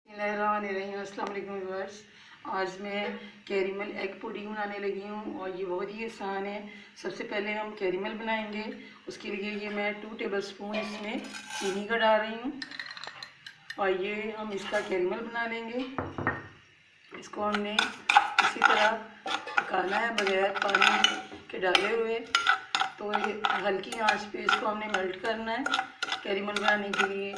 अस्सलाम वालेकुम व्यूअर्स। आज मैं कैरेमल एग पुडिंग बनाने लगी हूँ और ये बहुत ही आसान है। सबसे पहले हम कैरेमल बनाएंगे। उसके लिए ये मैं 2 टेबलस्पून इसमें चीनी का डाल रही हूँ और ये हम इसका कैरेमल बना लेंगे। इसको हमने इसी तरह पकाना है बगैर पानी के डाले हुए। तो ये हल्की आंच पे इसको हमने मेल्ट करना है कैरेमल बनाने के लिए।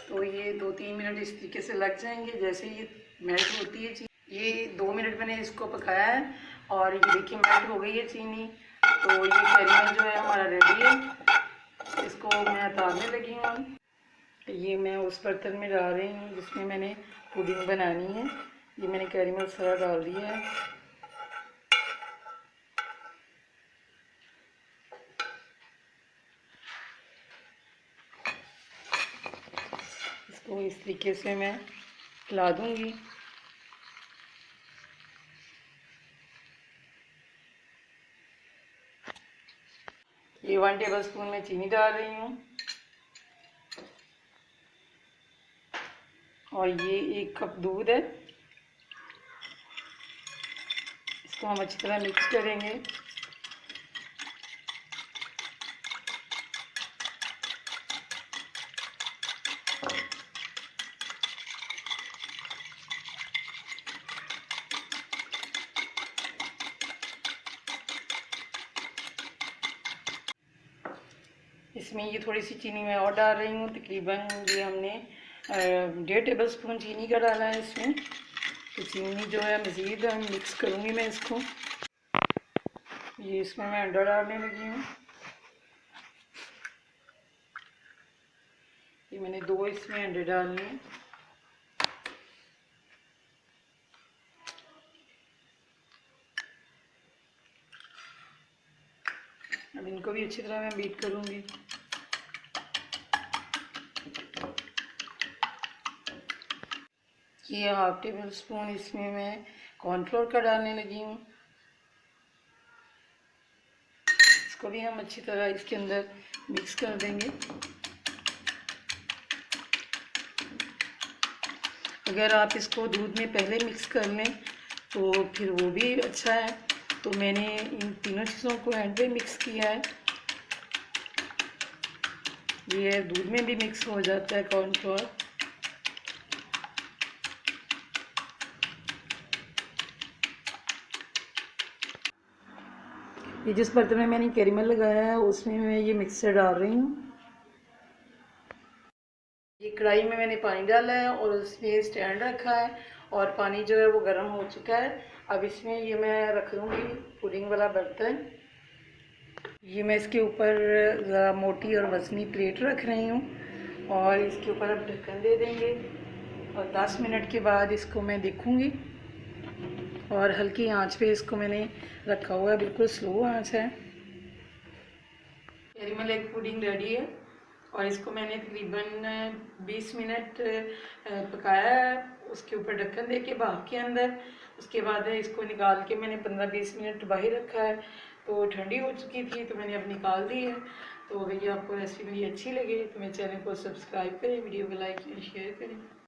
तो ये 2-3 मिनट इस तरीके से लग जाएंगे। जैसे ये मेल्ट होती है चीनी, ये 2 मिनट मैंने इसको पकाया है और ये देखिए मेल्ट हो गई है चीनी। तो ये कैरेमल जो है हमारा रेडी है। इसको मैं उतारने लगी हूँ। ये मैं उस बर्तन में डाल रही हूँ जिसमें मैंने पुडिंग बनानी है। ये मैंने कैरेमल सारा डाल दिया है। इसको इस तरीके से मैं हिला दूंगी। ये 1 टेबलस्पून में चीनी डाल रही हूँ और ये 1 कप दूध है। इसको हम अच्छी तरह मिक्स करेंगे। इसमें ये थोड़ी सी चीनी मैं और डाल रही हूँ। तकरीबन ये हमने 1.5 टेबलस्पून चीनी का डाला है इसमें। तो चीनी जो है मज़ीद मिक्स करूँगी मैं इसको। ये इसमें मैं अंडा डालने लगी हूँ। ये मैंने 2 इसमें अंडे डालने हैं। अब इनको भी अच्छी तरह मैं बीट करूँगी। ये 1/2 टेबलस्पून इसमें मैं कॉर्नफ्लोर का डालने लगी हूँ। इसको भी हम अच्छी तरह इसके अंदर मिक्स कर देंगे। अगर आप इसको दूध में पहले मिक्स कर लें तो फिर वो भी अच्छा है। तो मैंने इन तीनों चीज़ों को एंड पे मिक्स किया है। ये दूध में भी मिक्स हो जाता है कॉर्नफ्लोर। ये जिस बर्तन में मैंने कैरेमल लगाया है उसमें मैं ये मिक्सचर डाल रही हूँ। ये कढ़ाई में मैंने पानी डाला है और उसमें स्टैंड रखा है और पानी जो है वो गर्म हो चुका है। अब इसमें ये मैं रख दूँगी पुडिंग वाला बर्तन। ये मैं इसके ऊपर ज़रा मोटी और वज़नी प्लेट रख रही हूँ और इसके ऊपर अब ढक्कन दे देंगे और 10 मिनट के बाद इसको मैं देखूँगी। और हल्की आंच पे इसको मैंने रखा हुआ है, बिल्कुल स्लो आंच है। कैरेमल एग पुडिंग रेडी है और इसको मैंने तकरीबन 20 मिनट पकाया है उसके ऊपर ढक्कन दे के भाप के अंदर। उसके बाद इसको निकाल के मैंने 15-20 मिनट बाहर रखा है। तो ठंडी हो चुकी थी तो मैंने अब निकाल दी है। तो अगर ये आपको रेसिपी मेरी अच्छी लगे तो मेरे चैनल को सब्सक्राइब करें, वीडियो को लाइक एंड शेयर करें।